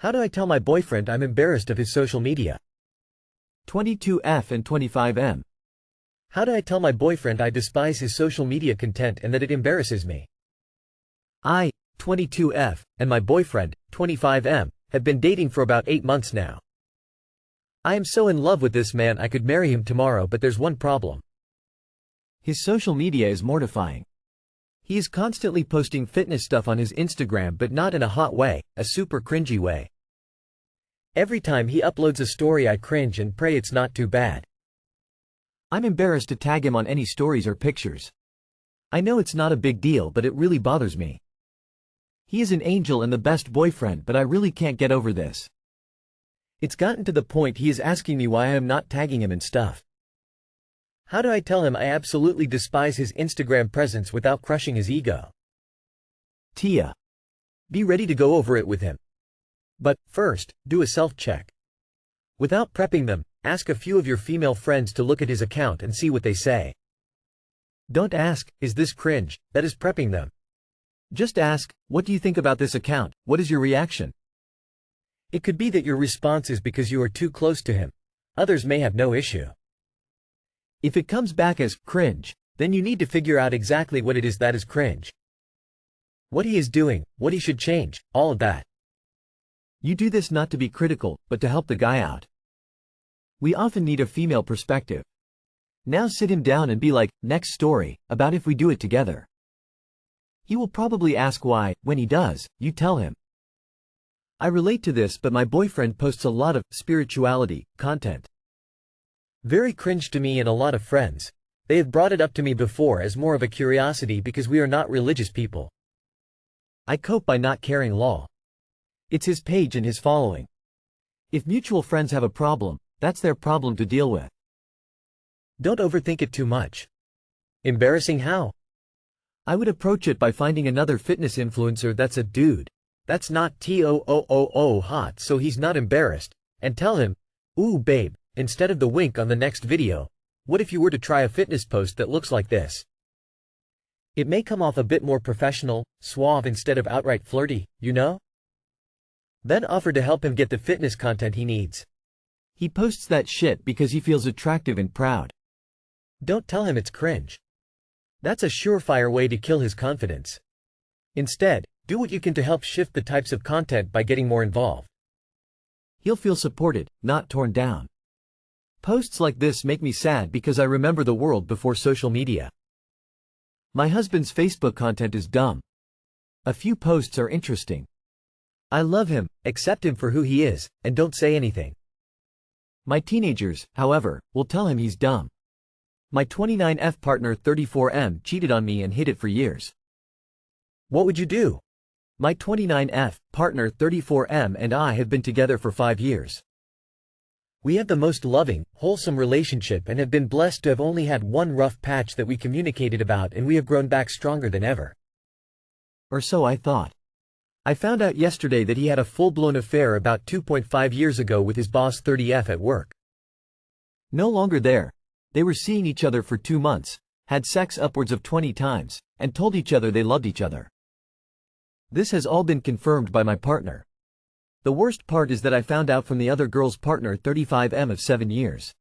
How do I tell my boyfriend I'm embarrassed of his social media? 22F and 25M. How do I tell my boyfriend I despise his social media content and that it embarrasses me? I, 22F, and my boyfriend, 25M, have been dating for about 8 months now. I am so in love with this man I could marry him tomorrow, but there's one problem. His social media is mortifying. He is constantly posting fitness stuff on his Instagram, but not in a hot way, a super cringy way. Every time he uploads a story I cringe and pray it's not too bad. I'm embarrassed to tag him on any stories or pictures. I know it's not a big deal, but it really bothers me. He is an angel and the best boyfriend, but I really can't get over this. It's gotten to the point he is asking me why I am not tagging him and stuff. How do I tell him I absolutely despise his Instagram presence without crushing his ego? Tia. Be ready to go over it with him. But, first, do a self-check. Without prepping them, ask a few of your female friends to look at his account and see what they say. Don't ask, is this cringe? That is prepping them. Just ask, what do you think about this account? What is your reaction? It could be that your response is because you are too close to him. Others may have no issue. If it comes back as cringe, then you need to figure out exactly what it is that is cringe. What he is doing, what he should change, all of that. You do this not to be critical, but to help the guy out. We often need a female perspective. Now sit him down and be like, next story, about if we do it together. He will probably ask why. When he does, you tell him. I relate to this, but my boyfriend posts a lot of spirituality content. Very cringe to me and a lot of friends. They have brought it up to me before as more of a curiosity because we are not religious people. I cope by not carrying law. It's his page and his following. If mutual friends have a problem, that's their problem to deal with. Don't overthink it too much. Embarrassing how? I would approach it by finding another fitness influencer that's a dude. That's not too hot, so he's not embarrassed. And tell him, ooh babe, instead of the wink on the next video, what if you were to try a fitness post that looks like this? It may come off a bit more professional, suave instead of outright flirty, you know? Then offer to help him get the fitness content he needs. He posts that shit because he feels attractive and proud. Don't tell him it's cringe. That's a surefire way to kill his confidence. Instead, do what you can to help shift the types of content by getting more involved. He'll feel supported, not torn down. Posts like this make me sad because I remember the world before social media. My husband's Facebook content is dumb. A few posts are interesting. I love him, accept him for who he is, and don't say anything. My teenagers, however, will tell him he's dumb. My 29F partner 34M cheated on me and hid it for years. What would you do? My 29F partner 34M and I have been together for 5 years. We have the most loving, wholesome relationship and have been blessed to have only had one rough patch that we communicated about, and we have grown back stronger than ever. Or so I thought. I found out yesterday that he had a full-blown affair about 2.5 years ago with his boss 30F at work. No longer there. They were seeing each other for 2 months, had sex upwards of 20 times, and told each other they loved each other. This has all been confirmed by my partner. The worst part is that I found out from the other girl's partner 35M of 7 years.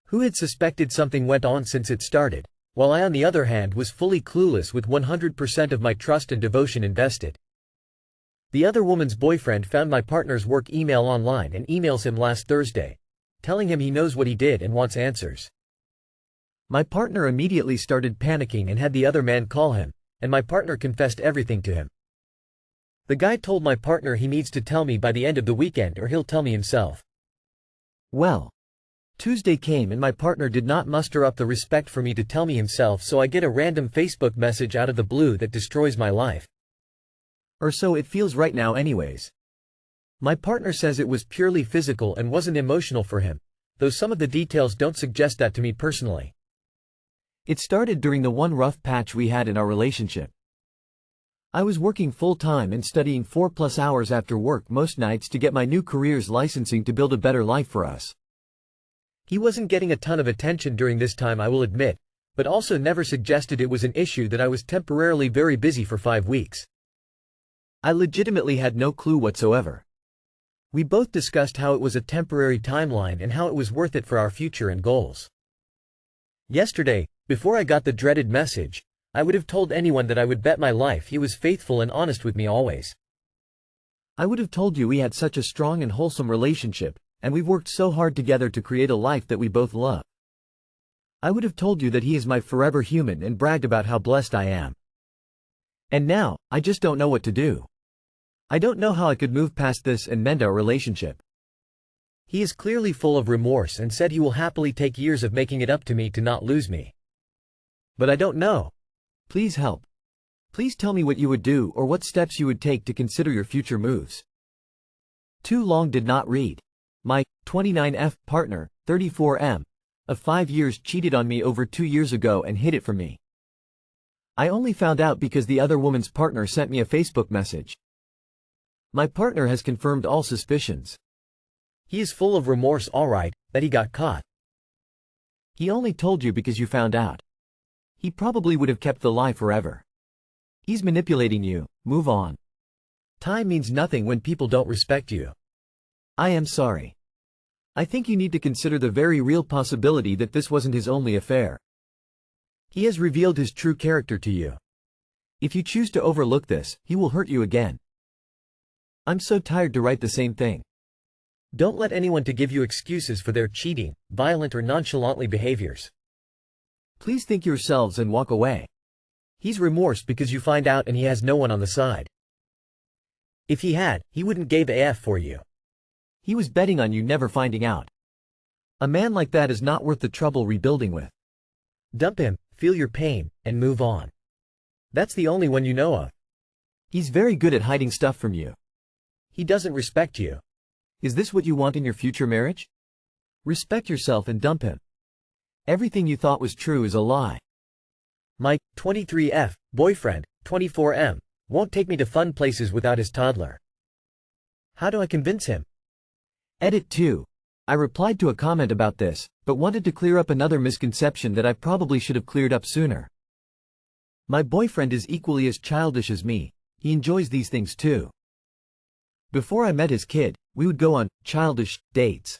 Who had suspected something went on since it started, while I on the other hand was fully clueless with 100% of my trust and devotion invested. The other woman's boyfriend found my partner's work email online and emails him last Thursday, telling him he knows what he did and wants answers. My partner immediately started panicking and had the other man call him, and my partner confessed everything to him. The guy told my partner he needs to tell me by the end of the weekend or he'll tell me himself. Well, Tuesday came and my partner did not muster up the respect for me to tell me himself, so I get a random Facebook message out of the blue that destroys my life. Or so it feels right now anyways. My partner says it was purely physical and wasn't emotional for him, though some of the details don't suggest that to me personally. It started during the one rough patch we had in our relationship. I was working full-time and studying 4+ hours after work most nights to get my new career's licensing to build a better life for us. He wasn't getting a ton of attention during this time, I will admit, but also never suggested it was an issue that I was temporarily very busy for 5 weeks. I legitimately had no clue whatsoever. We both discussed how it was a temporary timeline and how it was worth it for our future and goals. Yesterday, before I got the dreaded message, I would have told anyone that I would bet my life he was faithful and honest with me always. I would have told you we had such a strong and wholesome relationship, and we've worked so hard together to create a life that we both love. I would have told you that he is my forever human and bragged about how blessed I am. And now, I just don't know what to do. I don't know how I could move past this and mend our relationship. He is clearly full of remorse and said he will happily take years of making it up to me to not lose me. But I don't know. Please help. Please tell me what you would do or what steps you would take to consider your future moves. Too long did not read. My 29F partner, 34M, of 5 years cheated on me over 2 years ago and hid it from me. I only found out because the other woman's partner sent me a Facebook message. My partner has confirmed all suspicions. He is full of remorse, alright, that he got caught. He only told you because you found out. He probably would have kept the lie forever. He's manipulating you, move on. Time means nothing when people don't respect you. I am sorry. I think you need to consider the very real possibility that this wasn't his only affair. He has revealed his true character to you. If you choose to overlook this, he will hurt you again. I'm so tired to write the same thing. Don't let anyone to give you excuses for their cheating, violent or nonchalantly behaviors. Please think yourselves and walk away. He's remorse because you find out and he has no one on the side. If he had, he wouldn't give a F for you. He was betting on you never finding out. A man like that is not worth the trouble rebuilding with. Dump him, feel your pain, and move on. That's the only one you know of. He's very good at hiding stuff from you. He doesn't respect you. Is this what you want in your future marriage? Respect yourself and dump him. Everything you thought was true is a lie. My 23F boyfriend, 24M, won't take me to fun places without his toddler. How do I convince him? Edit 2. I replied to a comment about this, but wanted to clear up another misconception that I probably should have cleared up sooner. My boyfriend is equally as childish as me. He enjoys these things too. Before I met his kid, we would go on childish dates.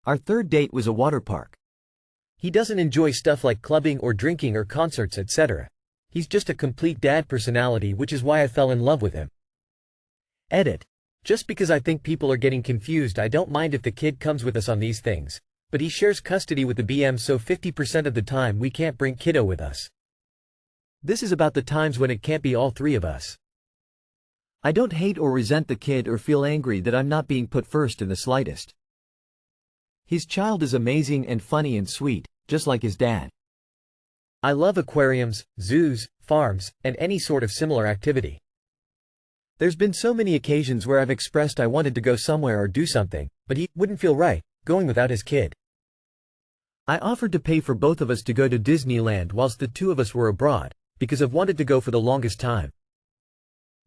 Our third date was a water park. He doesn't enjoy stuff like clubbing or drinking or concerts, etc. He's just a complete dad personality, which is why I fell in love with him. Edit. Just because I think people are getting confused, I don't mind if the kid comes with us on these things, but he shares custody with the BM, so 50% of the time we can't bring kiddo with us. This is about the times when it can't be all three of us. I don't hate or resent the kid or feel angry that I'm not being put first in the slightest. His child is amazing and funny and sweet, just like his dad. I love aquariums, zoos, farms, and any sort of similar activity. There's been so many occasions where I've expressed I wanted to go somewhere or do something, but he wouldn't feel right going without his kid. I offered to pay for both of us to go to Disneyland whilst the two of us were abroad, because I've wanted to go for the longest time.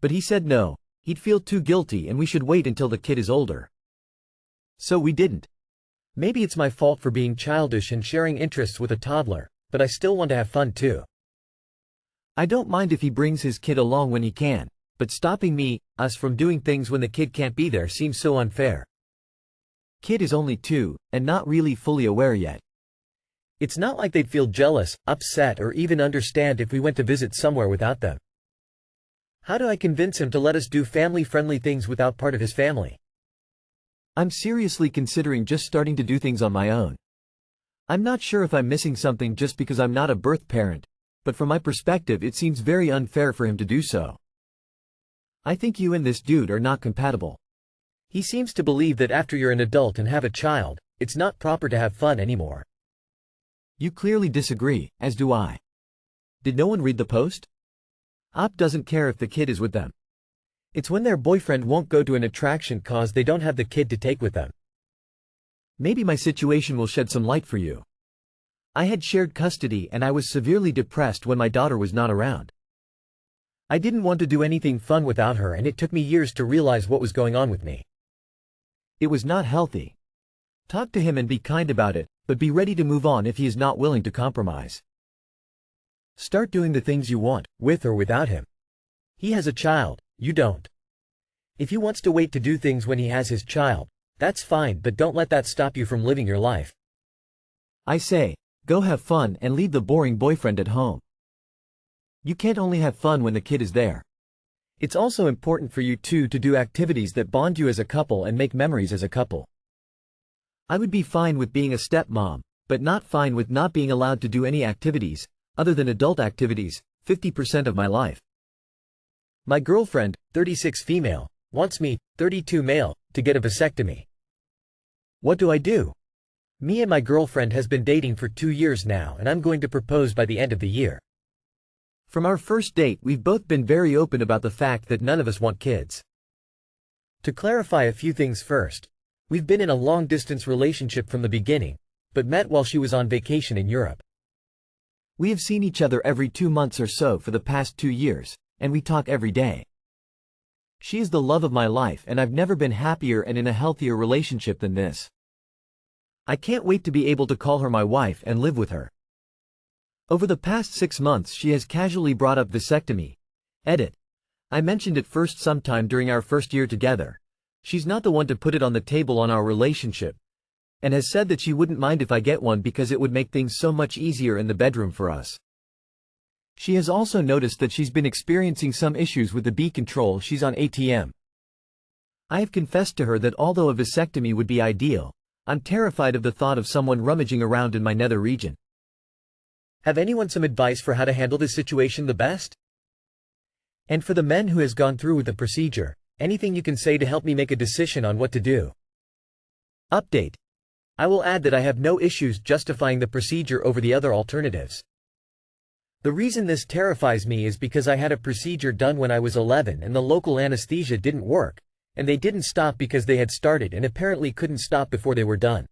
But he said no, he'd feel too guilty and we should wait until the kid is older. So we didn't. Maybe it's my fault for being childish and sharing interests with a toddler, but I still want to have fun too. I don't mind if he brings his kid along when he can, but stopping us from doing things when the kid can't be there seems so unfair. Kid is only 2, and not really fully aware yet. It's not like they'd feel jealous, upset, or even understand if we went to visit somewhere without them. How do I convince him to let us do family-friendly things without part of his family? I'm seriously considering just starting to do things on my own. I'm not sure if I'm missing something just because I'm not a birth parent, but from my perspective it seems very unfair for him to do so. I think you and this dude are not compatible. He seems to believe that after you're an adult and have a child, it's not proper to have fun anymore. You clearly disagree, as do I. Did no one read the post? Op doesn't care if the kid is with them. It's when their boyfriend won't go to an attraction cause they don't have the kid to take with them. Maybe my situation will shed some light for you. I had shared custody and I was severely depressed when my daughter was not around. I didn't want to do anything fun without her and it took me years to realize what was going on with me. It was not healthy. Talk to him and be kind about it, but be ready to move on if he is not willing to compromise. Start doing the things you want, with or without him. He has a child, you don't. If he wants to wait to do things when he has his child, that's fine, but don't let that stop you from living your life. I say, go have fun and leave the boring boyfriend at home. You can't only have fun when the kid is there. It's also important for you two to do activities that bond you as a couple and make memories as a couple. I would be fine with being a stepmom, but not fine with not being allowed to do any activities, other than adult activities, 50% of my life. My girlfriend, 36 female, wants me, 32 male, to get a vasectomy. What do I do? Me and my girlfriend has been dating for 2 years now, and I'm going to propose by the end of the year. From our first date, we've both been very open about the fact that none of us want kids. To clarify a few things first, we've been in a long-distance relationship from the beginning, but met while she was on vacation in Europe. We have seen each other every 2 months or so for the past 2 years, and we talk every day. She is the love of my life, and I've never been happier and in a healthier relationship than this. I can't wait to be able to call her my wife and live with her. Over the past 6 months she has casually brought up vasectomy. I mentioned it first sometime during our first year together. She's not the one to put it on the table on our relationship, and has said that she wouldn't mind if I get one because it would make things so much easier in the bedroom for us. She has also noticed that she's been experiencing some issues with the B control she's on ATM. I have confessed to her that although a vasectomy would be ideal, I'm terrified of the thought of someone rummaging around in my nether region. Have anyone some advice for how to handle this situation the best? And for the men who has gone through with the procedure, anything you can say to help me make a decision on what to do? Update. I will add that I have no issues justifying the procedure over the other alternatives. The reason this terrifies me is because I had a procedure done when I was 11 and the local anesthesia didn't work, and they didn't stop because they had started and apparently couldn't stop before they were done.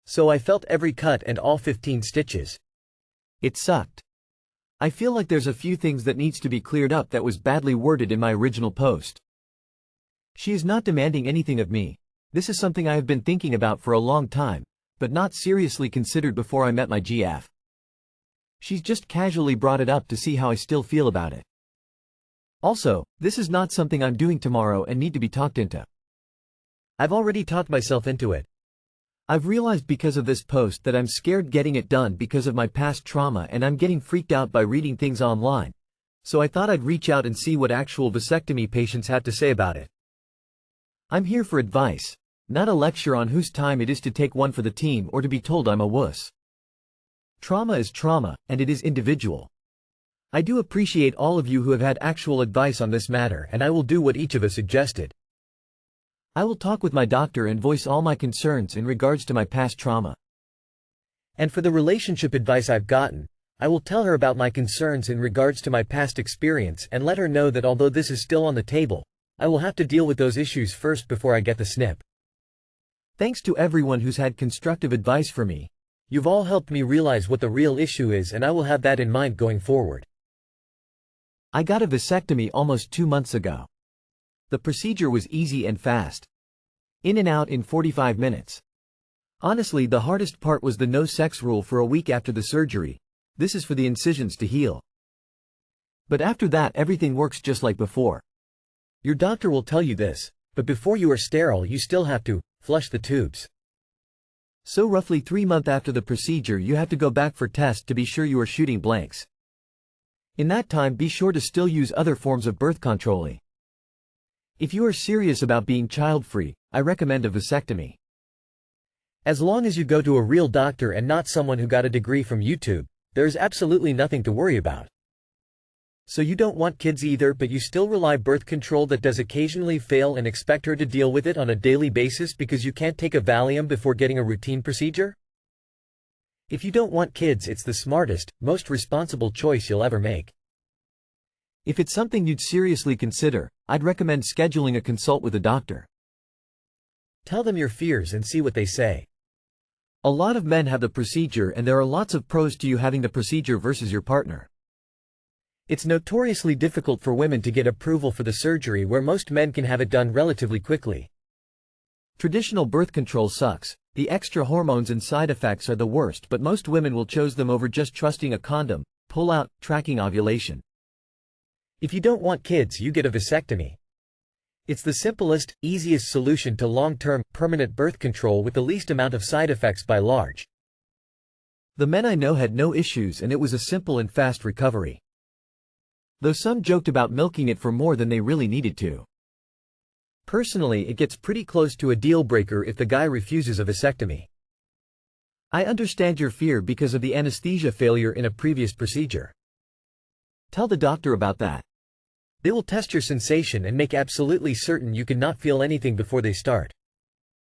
So I felt every cut and all 15 stitches. It sucked. I feel like there's a few things that needs to be cleared up that was badly worded in my original post. She is not demanding anything of me. This is something I have been thinking about for a long time, but not seriously considered before I met my GF. She's just casually brought it up to see how I still feel about it. Also, this is not something I'm doing tomorrow and need to be talked into. I've already talked myself into it. I've realized because of this post that I'm scared getting it done because of my past trauma, and I'm getting freaked out by reading things online, so I thought I'd reach out and see what actual vasectomy patients had to say about it. I'm here for advice, not a lecture on whose time it is to take one for the team or to be told I'm a wuss. Trauma is trauma, and it is individual. I do appreciate all of you who have had actual advice on this matter, and I will do what each of us suggested. I will talk with my doctor and voice all my concerns in regards to my past trauma. And for the relationship advice I've gotten, I will tell her about my concerns in regards to my past experience and let her know that although this is still on the table, I will have to deal with those issues first before I get the snip. Thanks to everyone who's had constructive advice for me. You've all helped me realize what the real issue is, and I will have that in mind going forward. I got a vasectomy almost 2 months ago. The procedure was easy and fast. In and out in 45 minutes. Honestly, the hardest part was the no sex rule for a week after the surgery. This is for the incisions to heal. But after that, everything works just like before. Your doctor will tell you this, but before you are sterile you still have to flush the tubes. So roughly 3 months after the procedure you have to go back for tests to be sure you are shooting blanks. In that time be sure to still use other forms of birth control. If you are serious about being child-free, I recommend a vasectomy. As long as you go to a real doctor and not someone who got a degree from YouTube, there is absolutely nothing to worry about. So you don't want kids either, but you still rely birth control that does occasionally fail and expect her to deal with it on a daily basis because you can't take a Valium before getting a routine procedure? If you don't want kids, it's the smartest, most responsible choice you'll ever make. If it's something you'd seriously consider, I'd recommend scheduling a consult with a doctor. Tell them your fears and see what they say. A lot of men have the procedure, and there are lots of pros to you having the procedure versus your partner. It's notoriously difficult for women to get approval for the surgery where most men can have it done relatively quickly. Traditional birth control sucks. The extra hormones and side effects are the worst, but most women will choose them over just trusting a condom, pull-out, tracking ovulation. If you don't want kids, you get a vasectomy. It's the simplest, easiest solution to long-term, permanent birth control with the least amount of side effects by large. The men I know had no issues and it was a simple and fast recovery. Though some joked about milking it for more than they really needed to. Personally, it gets pretty close to a deal breaker if the guy refuses a vasectomy. I understand your fear because of the anesthesia failure in a previous procedure. Tell the doctor about that. They will test your sensation and make absolutely certain you cannot feel anything before they start.